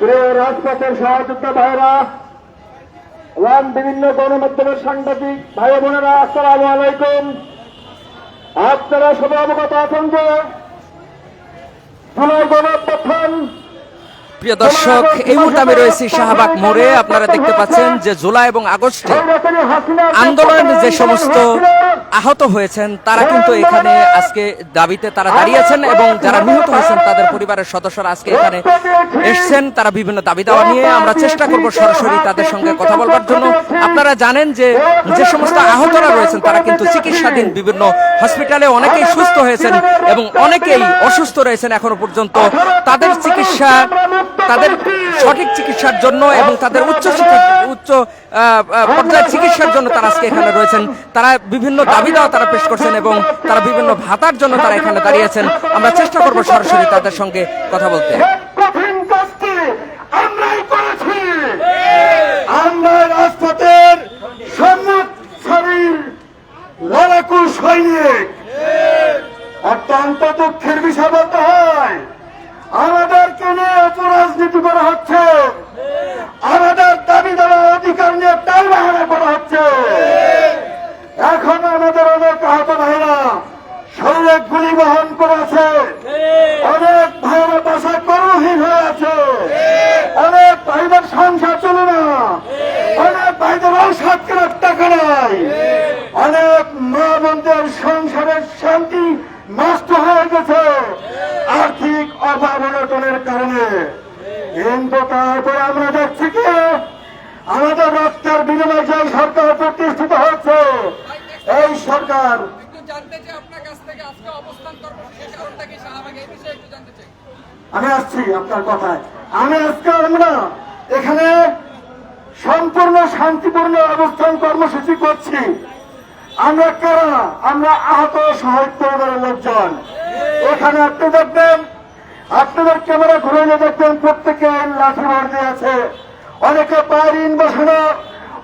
প্রিয় রাজপথের সহযোদ্ধা ভাইরা এবং বিভিন্ন গণমাধ্যমের সাংবাদিক ভাই বোনেরা, আসসালামু আলাইকুম। আপনারা সবাই অবগত আছেন যে জুলাই গণঅভ্যুত্থান। প্রিয় দর্শক, এই মুহূর্তে আমি রয়েছি শাহবাগ মোড়ে। আপনারা দেখতে পাচ্ছেন যে জুলাই এবং আগস্টে আন্দোলনের যে সমস্ত আহত হয়েছেন তারা কিন্তু এখানে আজকে দাবিতে তারা দাঁড়িয়েছেন, এবং যারা নিহত হয়েছেন তাদের পরিবারের সদস্যরা আজকে এখানে এসছেন। তারা বিভিন্ন দাবি দাওয়া নিয়ে, আমরা চেষ্টা করব সরাসরি তাদের সঙ্গে কথা বলবার জন্য। আপনারা জানেন যে যে সমস্ত আহতরা রয়েছেন তারা কিন্তু চিকিৎসাধীন বিভিন্ন হসপিটালে, অনেকেই সুস্থ হয়েছেন এবং অনেকেই অসুস্থ রয়েছেন এখনো পর্যন্ত। তাদের চিকিৎসা, তাদের সঠিক চিকিৎসার জন্য এবং তাদের উচ্চ পর্যায়ের চিকিৎসার জন্য তারা আজকে এখানে রয়েছেন। তারা বিভিন্ন দাবি দাওয়া তারা পেশ করছেন এবং তারা বিভিন্ন ভাতার জন্য তারা এখানে দাঁড়িয়েছেন। আমরা চেষ্টা করব সরাসরি তাদের সঙ্গে কথা বলতে। আমরা রাজপথের সম্মুখ সারির লড়াকু সৈনিক। অত্যন্ত দুঃখের বিষয় বলতে হয়, আমাদেরকে নিয়ে রাজনীতি করা হচ্ছে, আমাদের দাবি দেওয়া অধিকার নিয়ে টালবাহানা করা হচ্ছে। এখন আমাদের অনেক আহত ভাইরা শরীরে গুলি বহন করেছে, অনেক ভাইরা বাসায় কর্মহীন হয়ে আছে, অনেক ভাইদের সংসার চলে না, অনেক ভাইদের ঔষধ কেনার টাকা নাই, অনেক মা বোনদের সংসারের শান্তি নষ্ট হয়ে গেছে আর্থিক অভাব অনটনের কারণে। কিন্তু তারপরে আমরা দেখছি কি, আমাদের রক্তের বিনিময়ে যে সরকার প্রতিষ্ঠিত হচ্ছে, এই সরকার আমি আসছি আপনার কথায়। আমি আজকে আমরা এখানে সম্পূর্ণ শান্তিপূর্ণ অবস্থান কর্মসূচি করছি। আমরা কারা? আমরা আহত শহীদ পরিবারের লোকজন। এখানে আপনি দেখবেন, আপনাদের ক্যামেরা ঘুরে দেখবেন প্রত্যেকে লাঠি মার দিয়ে আছে, অনেকে পায়ের ইন বসানো,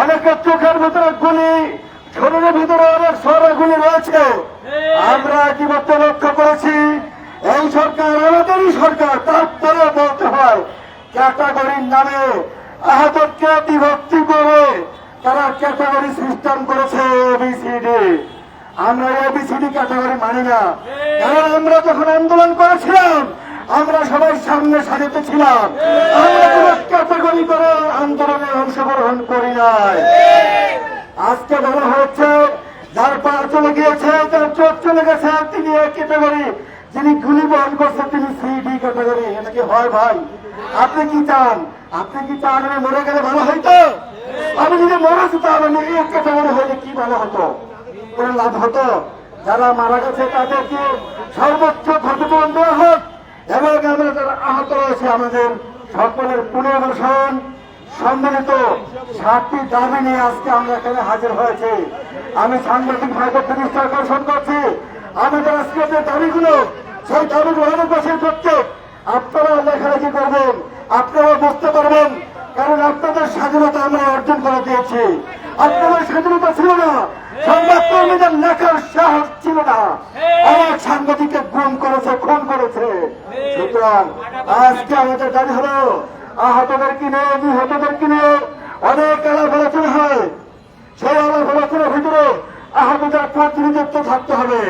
অনেকে চোখের ভিতরে গুলি, শরীরের ভিতরে অনেক সরা গুলি রয়েছে। আমরা ইতিমধ্যে লক্ষ্য করেছি এই সরকার আমাদেরই সরকার, তারপরে বলতে হয় ক্যাটাগরির নামে আহতকে বিভক্তি করে তারা ক্যাটাগরি সিস্টেম করেছে এবিসিডি। আমরা এবিসিডি ক্যাটাগরি মানি না, কারণ আমরা যখন আন্দোলন করেছিলাম আমরা সবাই সামনে সাজাতে ছিলাম, আমরা কোন ক্যাটাগরি করে আন্দোলনে অংশগ্রহণ করি নাই। আজকে বলা হচ্ছে যার পা চলে গিয়েছে, যার চোখ চলে গেছে তিনি এক ক্যাটাগরি, যিনি গুলি বহন করছেন তিনি সিডি ক্যাটাগরি। এটা কি হয় ভাই? আপনি কি চান? আপনি কি চান আমি মরে গেলে ভালো হইতো? আমি যদি মরে যেতাম আমি এক ক্যাটাগরি হইলে কি ভালো হতো? কোনো লাভ হতো? যারা মারা গেছে তাদেরকে সর্বোচ্চ ক্ষতিপূরণ দেওয়া হোক, এবং আমরা যারা আহত রয়েছে আমাদের সকলের পুনর্বাসন সম্মিলিত 7টি দাবি নিয়ে আজকে আমরা এখানে হাজির হয়েছি। আমি সাংবাদিক ভাইদের দৃষ্টি আকর্ষণ করছি, আমাদের আজকে যে দাবিগুলো, সেই দাবিগুলো অনেক করতে আপনারা লেখালেখি করবেন, আপনারা বুঝতে পারবেন, কারণ আপনাদের স্বাধীনতা আমরা অর্জন করে দিয়েছি। আপনাদের স্বাধীনতা ছিল না, সংবাদ কর্মীদের লেখার সাহস ছিল না, অনেক সাংবাদিককে গুম করেছে, খুন করেছে। সুতরাং আজকে আমাদের দাবি হলো আহতদের কিনে, নিহতদের কিনে অনেক আলাপ আলোচনা হয়, সেই আলাপ আলোচনার ভিতরে আহতদের প্রতিনিধিত্ব থাকতে হবে,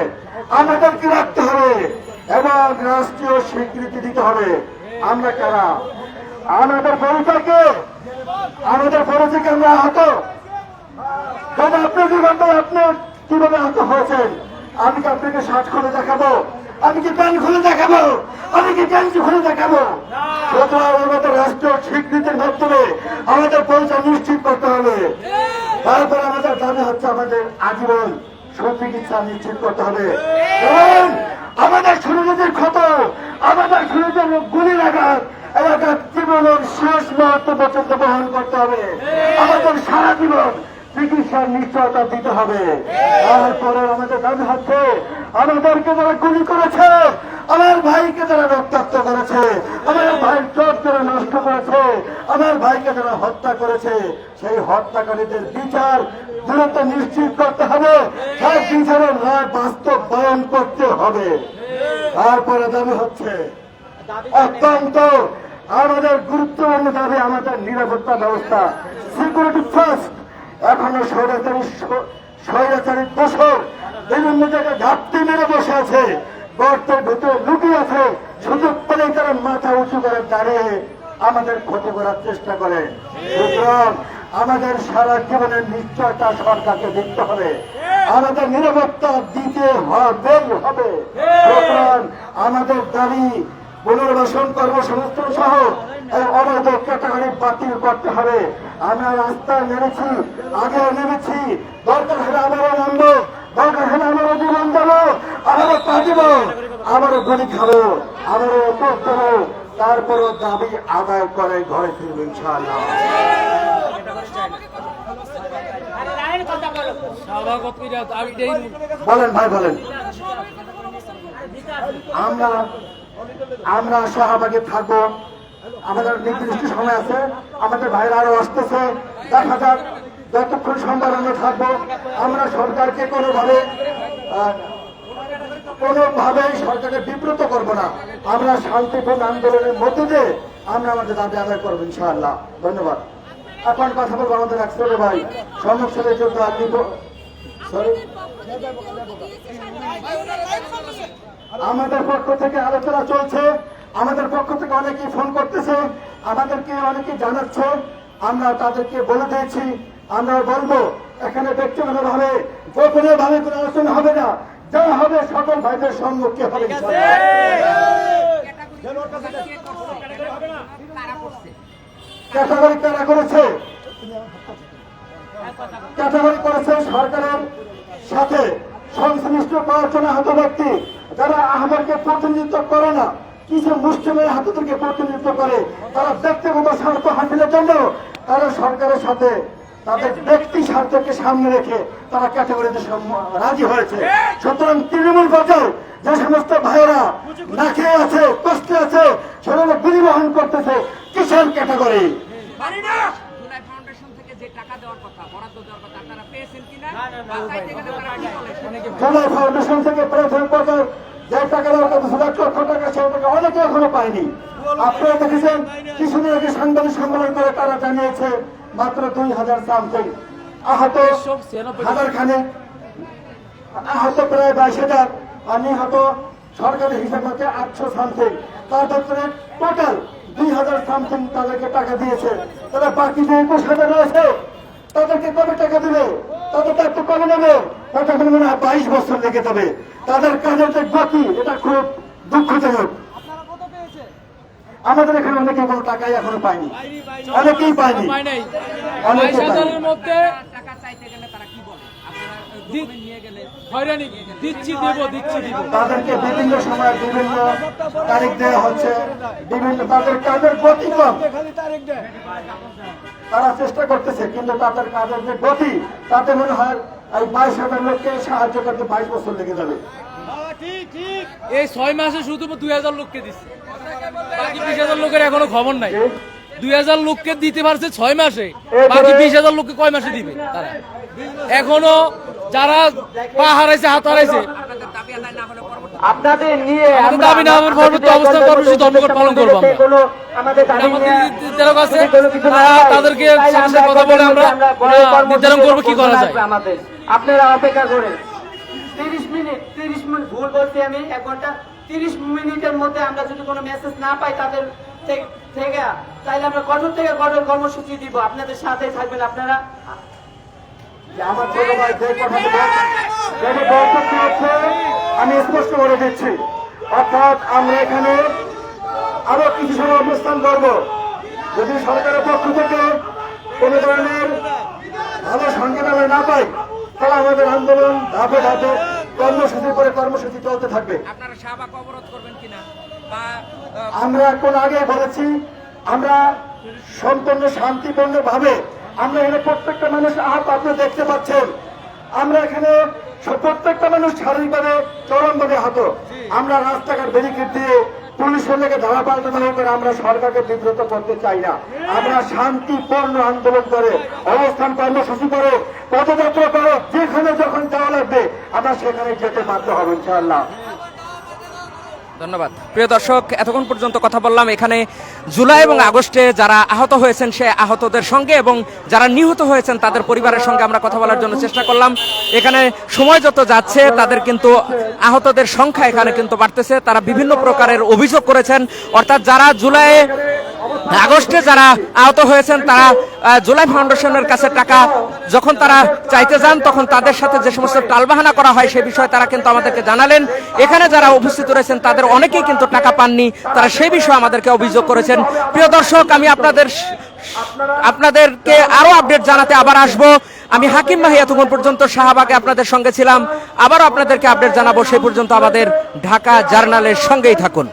আমাদেরকে রাখতে হবে এবং রাষ্ট্রীয় স্বীকৃতি দিতে হবে। আমরা কারা? আমাদের পরিচয়কে, আমাদের পরিচয়কে আমরা আহত। কারণ আপনি আপনি কিভাবে আহত হয়েছেন? আমি কি আপনাকে শার্ট খুলে দেখাবো? আমি কি প্যান্ট খুলে দেখাবো? আমি কি গেঞ্জি খুলে দেখাবো? সুতরাং আমাদের রাষ্ট্রীয় স্বীকৃতির মাধ্যমে আমাদের পরিচয় নিশ্চিত করতে হবে। তারপরে আমাদের দাবি হচ্ছে আমাদের আজীবন সুচিকিৎসা নিশ্চিত করতে হবে। কারণ আমাদের শরীরের ক্ষত, আমাদের শরীরের গুলি লাগার এলাকার জীবনের শেষ মুহূর্ত পর্যন্ত বহন করতে হবে। আমাদের সারা জীবন চিকিৎসার নিশ্চয়তা দিতে হবে। তারপরে আমাদের দাবি হচ্ছে আমাদেরকে যারা গুলি করেছে, আমার ভাইকে যারা রক্তাক্ত করেছে, আমার ভাইয়ের চোখ যারা নষ্ট করেছে, আমার ভাইকে যারা হত্যা করেছে, সেই হত্যাকারীদের বিচার দ্রুত নিশ্চিত করতে হবে, সেই বিচারের রায় বাস্তবায়ন করতে হবে। তারপরে দাবি হচ্ছে অত্যন্ত আমাদের গুরুত্বপূর্ণ দাবি আমাদের নিরাপত্তা ব্যবস্থা, সিকিউরিটি ফার্স্ট। এখনো স্বৈরাচারী দোষর বিভিন্ন জায়গায় ঘাপটি মেরে বসে আছে, গর্তের ভিতরে লুকিয়ে আছে, সুযোগ পেলেই তারা মাথা উঁচু করে দাঁড়িয়ে আমাদের ক্ষতি করার চেষ্টা করে। সুতরাং আমাদের সারা জীবনের নিশ্চয়তা সরকারকে দিতে হবে, আমাদের নিরাপত্তা দিতে হবে। সুতরাং আমাদের দাবি পুনর্বাসন কর্মসংস্থান সহ এই অবৈধ ক্যাটাগরি বাতিল করতে হবে। আমরা রাস্তায় নেমেছি, আগেও নেমেছি, দরকার হলে আবারও নামবো, দরকার হলে আমারও জীবন দেবো, আবারও পাঠিব, আবারও গুলি খাবো, আবারও অপর দেবো, তারপরও দাবি আদায় করে ঘরে ফিরবো ইনশাআল্লাহ। বলেন ভাই বলেন। আমরা শাহবাগে থাকবো, আমাদের নির্দিষ্ট সময় আছে, আমাদের ভাইরা আরো আসতেছে, দেখা যাক যতক্ষণ সম্ভব আমরা থাকবো। আমরা সরকারকে কোনোভাবেই সরকারকে বিব্রত করব না। আমরা শান্তিপূর্ণ আন্দোলনের মধ্যে দিয়ে আমরা আমাদের দাবি আদায় করবো ইনশাআল্লাহ। ধন্যবাদ। এখন কথা বলবো আমাদের এক ছোট ভাই সংসদে যোদ্ধা আমাদের পক্ষ থেকে আলোচনা চলছে, আমাদের পক্ষ থেকে অনেকেই ফোন করতেছে, আমাদেরকে অনেকে জানাচ্ছে, আমরা তাদেরকে বলে দিয়েছি, আমরা বলবো এখানে ব্যক্তিগতভাবে গোপনীয় ভাবে কোনো আলোচনা হবে না, যা হবে সকল ভাইদের সম্মুখে হবে। ক্যাটাগরি কারা করেছে? ক্যাটাগরি করেছে সরকারের সাথে সংশ্লিষ্ট কয়েকজন আহত ব্যক্তি, যারা আহমদকে প্রতিনিধিত্ব করে না, কিছু মুসলিমের হাতদেরকে প্রতিনিধিত্ব করে, তারা ব্যক্তিগত স্বার্থ হাসিলের জন্য তারা সরকারের সাথে তাদের ব্যক্তি স্বার্থকে সামনে রেখে তারা ক্যাটাগরিতে রাজি হয়েছে। সুতরাং তৃণমূল পর্যায়ে যে সমস্ত ভাইয়েরা না খেয়ে আছে, কষ্টে আছে, সেগুলো গুলি বহন করতেছে, কিসের ক্যাটাগরি? জুলাই ফাউন্ডেশন থেকে যে টাকা দেওয়ার কথা ছিল 1 লক্ষ টাকা, সেই টাকা অনেকে এখনো পায়নি। আপনারা দেখেছেন কিছুদিন আগে সাংবাদিক সম্মেলন করে তারা জানিয়েছে মাত্র 2000 সামথিং, আহত হাজার খানেক, আহত প্রায় 22,000, আর নিহত সরকারি হিসাব হচ্ছে 800 সামথিং। তার ভেতরে টোটাল 2000 সামথিং তাদেরকে টাকা দিয়েছে। তারা বাকি যে 21,000 রয়েছে তাদেরকে কবে টাকা দেবে? তাদের একটু কমে নেবে, তাদের মনে হয় 22 বছর লেগে যাবে। তাদের কাজের যে গতি, এটা খুব দুঃখজনক। আমাদের এখানে অনেকে কোনো টাকাই এখনো পায়নি, অনেকেই পায়নি। তাদেরকে বিভিন্ন সময় বিভিন্ন তারিখ দেওয়া হচ্ছে, বিভিন্ন তাদের কাজের গতি কম, তারা চেষ্টা করতেছে, কিন্তু তাদের কাজের যে গতি, তাতে মনে হয় এই 22,000 লোককে সাহায্য করতে 22 বছর লেগে যাবে। এই 6 মাসে শুধু 2000 লোককে দিচ্ছে, বাকি 20,000 লোকের এখনো খবর নাই। 2000 লোককে দিতে পারছে 6 মাসে, বাকি 20,000 লোককে কয় মাসে দিবে তারা? এখনো যারা পা হারাইছে, হাত হারাইছে, আপনাদের নিয়ে দাবি না হওয়ার পরবর্তী অবস্থান কর্মসূচি ধর্মঘট পালন করবো তাদেরকে সাথে কথা বলে আমরা নির্ধারণ করবো কি করা যায়। আপনারা অপেক্ষা করেন 30 মিনিট ভুল বলছি আমি, 1 ঘন্টা 30 মিনিটের মধ্যে আমরা যদি কোনো মেসেজ না পাই তাদের থেকে, তাহলে আমরা কঠোর থেকে কঠোর কর্মসূচি দিব। আপনাদের সাথে থাকবেন আপনারা। আমার ছোট ভাই যে বক্তব্য হচ্ছে আমি স্পষ্ট করে দিচ্ছি, অর্থাৎ আমরা এখানে আরো কিছু সময় অবস্থান করবো। যদি সরকারের পক্ষ থেকে কোনো ধরনের ভালো সংকেত আমরা না পাই, তাহলে আমাদের আন্দোলন ধাপে ধাপে কর্মসূচি চলতে থাকবে। আমরা কোন আগে বলেছি, আমরা সম্পূর্ণ শান্তিপূর্ণ ভাবে, আমরা এখানে প্রত্যেকটা মানুষ আহত আপনারা দেখতে পাচ্ছেন, আমরা এখানে প্রত্যেকটা মানুষ শারীরিকভাবে চরমভাবে আহত। আমরা রাস্তাঘাট ব্যারিকেড দিয়ে পুলিশের লেগে ধারা পাল্টানো করে আমরা সরকারকে বিব্রত করতে চাই না। আমরা শান্তিপূর্ণ আন্দোলন করে, অবস্থান কর্মসূচি করে, পদযাত্রা করে, যেখানে যখন যাওয়া লাগবে আমরা সেখানে যেতে বাধ্য হব ইনশাআল্লাহ। ধন্যবাদ। প্রিয় দর্শক, এতক্ষণ পর্যন্ত কথা বললাম এখানে জুলাই এবং আগস্টে যারা আহত হয়েছেন সে আহতদের সঙ্গে এবং যারা নিহত হয়েছেন তাদের পরিবারের সঙ্গে আমরা কথা বলার জন্য চেষ্টা করলাম। এখানে সময় যত যাচ্ছে তাদের কিন্তু আহতদের সংখ্যা এখানে কিন্তু বাড়তেছে। তারা বিভিন্ন প্রকারের অভিযোগ করেছেন, অর্থাৎ যারা জুলাই আগস্টে যারা আহত হয়েছেন তারা জুলাই ফাউন্ডেশনের কাছে টাকা যখন তারা চাইতে যান তখন তাদের সাথে যে সমস্ত টালবাহানা করা হয় সে বিষয়ে তারা কিন্তু আমাদেরকে জানালেন। এখানে যারা উপস্থিত রয়েছেন তাদের অনেকেই কিন্তু টাকা পাননি, তারা সেই বিষয়ে আমাদেরকে অভিযোগ করেছেন। প্রিয় দর্শক, আমি আপনাদেরকে আরো আপডেট জানাতে আবার আসবো। আমি হাকিম মাহি, এতক্ষণ পর্যন্ত শাহবাগে আপনাদের সঙ্গে ছিলাম। আবারও আপনাদেরকে আপডেট জানাবো। সেই পর্যন্ত আমাদের ঢাকা জার্নালের সঙ্গেই থাকুন।